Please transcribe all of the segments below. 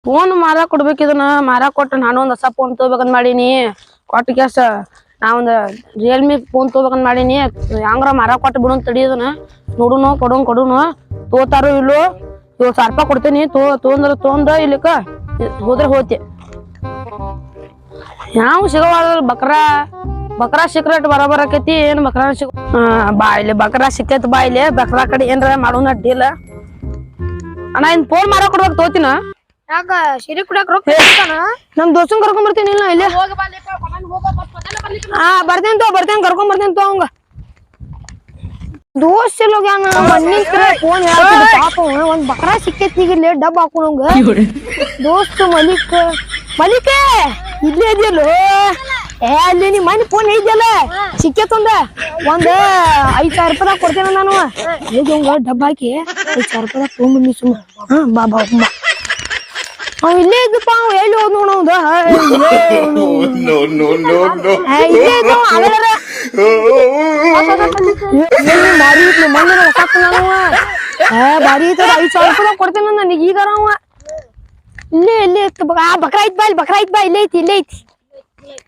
phone ಮಾರಾಕ್ ಕೊಡ್ಬೇಕು ಇದನ್ನ ಮಾರಾಕ್ ಕೊಟ್ಟ ನಾನು ಒಂದ್ ಹೊಸ ಫೋನ್ ತಗೋಬೇಕಂತ ಮಾಡೀನಿ ಕೊಟ್ಟ ಕ್ಯಾಸ ನಾ ಒಂದ್ ರಿಯಲ್ಮಿ ಫೋನ್ ತಗೋಬೇಕಂತ ಮಾಡೀನಿ ಹಂಗಾರ ಮಾರಾಕ್ ಕೊಟ್ಟು ಬಿಡು ತಡಿಯೋದನ್ನ ನೋಡುನು ಕೊಡುನು ತೋತಾರೋ ಇಲ್ಲೋ 7,000 ರೂಪಾಯಿ ಕೊಡ್ತೀನಿ ತೊಂದ್ರ ಇಲ್ಲಿಕ ಹೋದ್ರೆ ಹೋತಿ ಯಾವ ಸಿಗವಾಳ ಬಕ್ರಾ ಸಿಕ್ರೆಟ್ ಬರಬರ ಆಕೈತಿ ಏನ್ ಬಕ್ರಾ ಸಿಗ ಬಾ ಇಲ್ಲಿ ಬಕ್ರಾ ಸಿಕ್ಕೈತಿ ಬಾ ಇಲ್ಲಿ ಬಕ್ರಾ ಕಡೆ ಏನ್ರ ಮಾಡೋಣ ಡೀಲ್ ಅಣ್ಣ ಇನ್ ಫೋನ್ ಮಾರಾಕ್ ಕೊಡ್ಬೇಕು ತೋತಿನ ಯಾಕ ಸಿರಿ ಕುಡಕ್ ರೊಕ್ಕ ನಮ್ ದೋಸ್ತನ್ ಕರ್ಕೊಂಡ್ ಬರ್ತೀನಿ ಇಲ್ಲ ಇಲ್ಲಿ ಬರ್ತೇನೆ ಕರ್ಕೊಂಡ್ ಬರ್ತೇನೆ ತೋ ಹಂಗ ದೋಸ್ತ ಎಲ್ಲೋಗ್ಯಾನ ಮಣ್ಣಿನ ಫೋನ್ ಪಾಪ ಒಂದ್ ಬಕ್ರಾ ಸಿಕ್ಕೈತಿ ಈಗ ಇಲ್ಲಿ ಡಬ್ ಹಾಕೋಣಂಗ ದೋಸ್ತ ಮಲಿಕ ಇಲ್ಲೇ ಇದೆಯಲ್ಲೋ ಅಲ್ಲಿ ನಿಮ್ ಮನೆ ಫೋನ್ ಐದ್ಯಲ್ಲ ಸಿಕ್ಕೇತಂದ ಒಂದ್ 5,000 ರೂಪಾಯಿ ಕೊಡ್ತೇನೆ ನಾನು ಈಗ ಡಬ್ಬ ಹಾಕಿ 5,000 ರೂಪಾಯಿ ತಗೊಂಡ್ಬಂದಿ ಸುಮ್ಮ ಬಾ ಅವ್ ಇಲ್ಲೇ ಇದ್ದಪ್ಪ ಅವ್ ಎಲ್ಲಿ ಹೋದ್ ನೋಡ ಬಾರಿ ಐತ 5,000 ರೂಪಾಯಿ ಕೊಡ್ತೇನೆ ನನಗೆ ಈಗ ಅವ ಇಲ್ಲೇ ಇತ್ತು ಬಕ್ರಾ ಐತ್ ಬಾ ಇಲ್ಲೇ ಐತಿ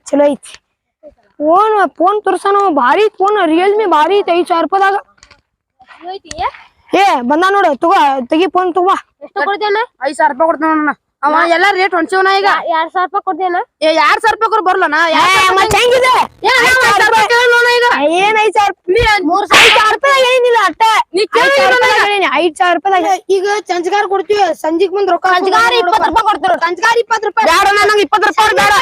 ಚಲೋ ಐತಿ ಫೋನ್ ತೋರ್ಸಾನ ಭಾರಿ ಫೋನ್ ರಿಯಲ್ಮಿ ಭಾರಿ ಐತಿ 5,000 ರೂಪಾಯಿದಾಗ ಏ ಬಂದ ನೋಡು ತಗೋ ತೆಗಿ ಫೋನ್ ತಗೋ ಎಷ್ಟು ಕೊಡ್ತೇನೆ 5,000 ರೂಪಾಯಿ ಕೊಡ್ತಾನ ಅವ ಎಲ್ಲಾ ರೇಟ್ ಹೊಂಚವನ ಈಗ 2,000 ರೂಪಾಯಿ ಕೊಡ್ತೇನೆ 2,000 ರೂಪಾಯಿ ಬರಲ್ಲ ಹೆಂಗಿದೆ ಏನ್ 5,000 ರೂಪಾಯಿ ಏನಿಲ್ಲ ಅಟ್ಟ 5,000 ರೂಪಾಯಿ ಈಗ ಸಂಜಗಾರ ಕೊಡ್ತೀವಿ ಸಂಜಿಗ್ ಮುಂದ್ ರೊಕ್ಕ 20 ರೂಪಾಯಿ ಕೊಡ್ತೀವಿ ಸಂಜಗಾರ 20 ರೂಪಾಯಿ ಬೇಡ ನಂಗೆ 20 ರೂಪಾಯಿ ಬೇಡ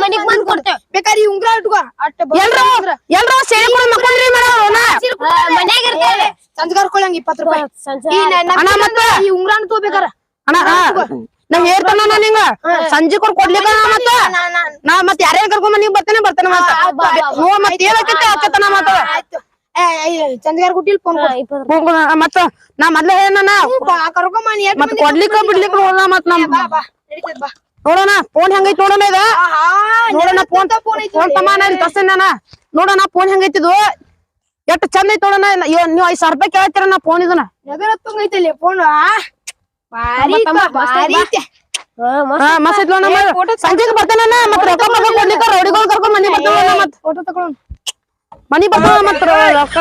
ಮನಿಗ್ ಬಂದ್ ಕೊಡ್ತೇವೆ ಬೇಕಾರಿ ಉಂಗ್ರ ಇಟ್ಕೋ ಎಲ್ರ ಸೇರಿ ಕೂಡ ಮಕ್ಕೊಂಡ್ರಿ ಮನ್ಯಾಗ ಇರ್ತೇವೆ ಸಂಜಗಾರ ಕೊಡಂಗ 20 ರೂಪಾಯಿ ಈ ಉಂಗ್ರಾನ ತಗೋಬೇಕಾರ ಅಣ್ಣ ನಮ್ ಹೇಳ್ತಾನ ನಿಂಗ ಸಂಜೆ ಕೊಡ್ಲಿಕ್ಕ ನಾ ಮತ್ ಯಾರ್ಯಾರ ಕರ್ಕೊಂಡ್ ನೀವ್ ಬರ್ತೇನೆ ಮತ್ ಏನಕ್ಕೆ ಆಕತನ ಮಾತ ಚಂದ್ಗಾರ ಕೊಟ್ಟಿಲ್ ಮತ್ತ ನಾ ಮೊದ್ಲ ಹೇಳ ಮತ್ ಕೊಡ್ಲಿಕ್ಕ ಬಿಡ್ಲಿಕ್ಕ ಹೋದ ಮತ್ ನಮ್ ನೋಡೋಣ ಫೋನ್ ಹೆಂಗೈತಿ ನೋಡೋಣ ಇದ ನೋಡೋಣ ಫೋನ್ ತಮಾನ ಇಲ್ಲಿ ತಸ್ತೇನ ನೋಡೋಣ ಫೋನ್ ಹೆಂಗೈತಿದು ಎಷ್ಟು ಚಂದ ಐತಿ ನೋಡೋಣ ನೀವ್ 5,000 ರೂಪಾಯಿ ಕೇಳ್ತೀರ ನಾ ಫೋನ್ ಇದನ್ನ ಐತಲ್ಲಿ ಫೋನ್ ಮಸ್ತ್ ಸಂಜೆಗೆ ಬರ್ತಾನ ಮತ್ ರೊಕ್ಕ ಕೊಡ್ಲಿಕ್ಕ ರೌಡಿಗಳು ಕರ್ಕೊಂಡ್ ಮನಿ ಬರ್ತಾವ ಮತ್ ಫೋಟೋ ತಗೊಂಡ್ ಮನಿ ಬರ್ತಾವ ಮತ್ ರೊಕ್ಕ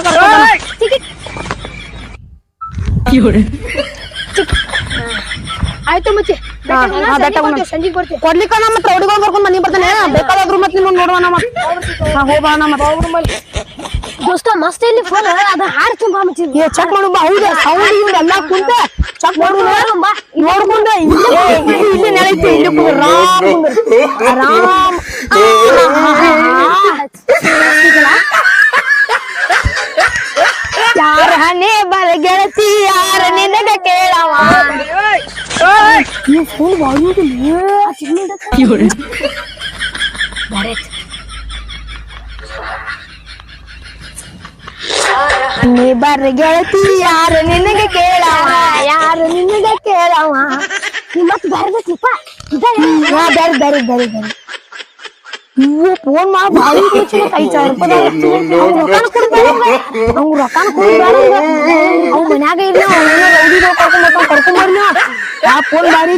ಆಯ್ತು ಮಚ್ಚಿ ಕೊಡ್ಲಿಕ್ಕ ಮತ್ ರೌಡಿಗಳು ಕರ್ಕೊಂಡ್ ಮನಿ ಬರ್ತಾನೆ ಬೇಕಾದ್ರು ಮತ್ ನಿಮ್ ನೋಡುವಣ ಮತ್ ಹೋಗೋಣ ಮತ್ ದೋಸ್ತ ಮಸ್ತ್ ಇಲ್ಲಿ ಫೋನ್ ಅದ ಹಾಡ್ ತುಂಬಾ ಮಚ್ಚಿ ಚೆಕ್ ಮಾಡು ಬಾ ಹೌದಾ ಸೌಂಡ್ ಇವ್ರು ಎಲ್ಲ ಕುಂತ ಚೆಕ್ ಮಾಡು ನೋಡ್ಕೊಂಡ ಇಲ್ಲಿ ನೆಲೈತಿ ಇಲ್ಲಿ ಆರಾಮ್ ಯಾರ ಹಣೆ ಬರ ಗೆಳತಿ ಯಾರ ನಿನಗ ಕೇಳವ ಫೋನ್ ನೀ ಬರ್ರ ಗೆಳತಿ ಯಾರು ನಿನಗೆ ಕೇಳವ ಮತ್ ಬರ್ಬೇಕಪ್ಪ ಬೇರೆ ನೀವು ಫೋನ್ ಮಾಡಿ ಭಾರಿ 5,000 ರೂಪಾಯಿ ಅವ್ನು ರೊಕ್ಕಾನ ಕೊಡ್ಬೇಡ ಅವ್ನ ಮನ್ಯಾಗ ಇಲ್ಲ ಕರ್ಕೊಂಡ್ ಬರ್ಲಿ ಆ ಫೋನ್ ಭಾರಿ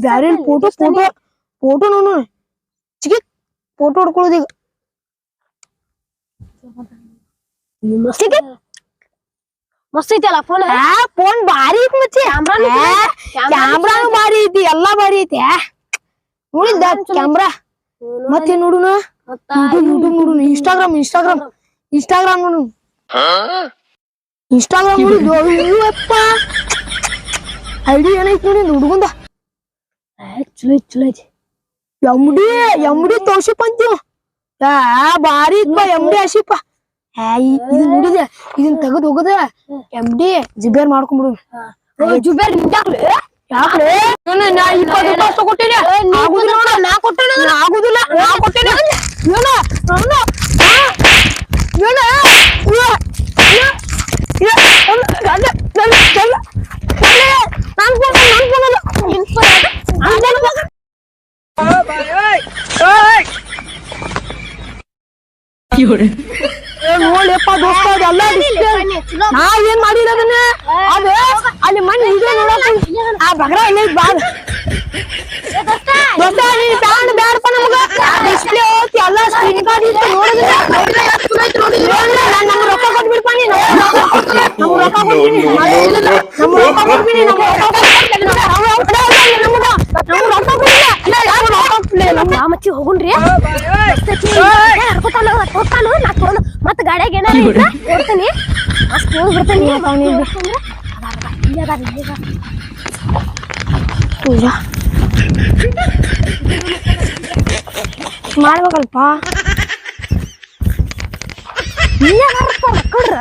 ಬ್ಯಾರೆ ಫೋಟೋ ನೋಡು ಚಿಕ್ಕಿ ಫೋಟೋ ಹೊಡ್ಕೊಳ್ಳೋದೀಗ ಮಸ್ತ್ ಐತಲ್ಲ ಫೋನ್ ಫೋನ್ ಭಾರಿ ಐತಿ ಮಚ್ಚಿ ಕ್ಯಾಮ್ರಾನು ಭಾರಿ ಐತಿ ಎಲ್ಲಾ ಭಾರಿ ಐತಿ ನೋಡಿದ್ದ ಕ್ಯಾಮ್ರಾ ಮತ್ತೆ ನೋಡುನ ಯೂಟ್ಯೂಬ್ ನೋಡುನ ಇನ್ಸ್ಟಾಗ್ರಾಮ್ ನೋಡು ಅಯ್ಯಪ್ಪ ಐಡಿ ಏನೈತಿ ನೋಡಿ ಹುಡುಗಂದ ಚಲೋ ಐತಿ ಎಮ್ಡಿ ತೋರ್ಸಿಪ್ಪ ಅಂತೀವ ಭಾರಿ ಇತ್ಪ ಎಮ್ಡಿ ಹಸಿಪ್ಪ ಇದು ನೋಡಿದೆ ಇದನ್ ತೆಗದ್ ಹೋಗದ ಎಮ್ಡಿ ಜಿಬೇರ್ ಮಾಡ್ಕೊಂಡ್ಬಿಡು ಜುಬೇರ್ ಯಾಕ್ರೆ 20 ರೂಪಾಯಿ ತಗೊಟ್ಟಿನಿ ಆಗುದಿಲ್ಲ ನಾ ಕೊಟ್ಟಿನಿ ನೋಡ್ಲಿಪ್ಪ ದೋಸ್ತ ಅದೆಲ್ಲ ನಾ ಏನ್ ಮಾಡಿಲ್ಲ ಅದನ್ನ ಅದು ಅಲ್ಲಿ ಮಣ್ಣು ಇದೆ ನೋಡಕ್ ಆ ಬಗ್ರ ಇಲ್ಲ ಬಾ ದೋಸ್ತ ನೀ ಬ್ಯಾಡಪ್ಪ ನಮಗ ಡಿಸ್ಪ್ಲೇ ಹೋಗಿ ಎಲ್ಲ ಸ್ಕ್ರೀನ್ ಕಾರ್ಡ್ ಇತ್ತು ನೋಡಿದ್ರೆ ನಮ್ಗೆ ರೊಕ್ಕ ಕೊಟ್ಬಿಡ್ಪ ನೀ ನಮ್ಗೆ ರೊಕ್ಕ ಕೊಡ್ತೀನಿ ನಮ್ಗೆ ರೊಕ್ಕ ಕೊಡ್ತೀನಿ ಮಚ್ಚಿ ಹೋಗುಣ್ರಿ ಹರ್ಕೊತಾನ ಹೋಗ್ತಾನು ನಾ ತೊಗೊಂಡು ಮತ್ತ ಗಾಡಿಯಾಗ ಏನಾರ ಕೊಡ್ತೀನಿ ಅಷ್ಟು ಹೋಗಿ ಬಿಡ್ತೀನಿ ಪೂಜಾ ಮಾಡ್ಬೇಕಲ್ಪ ಮಕ್ಕಳ್ರ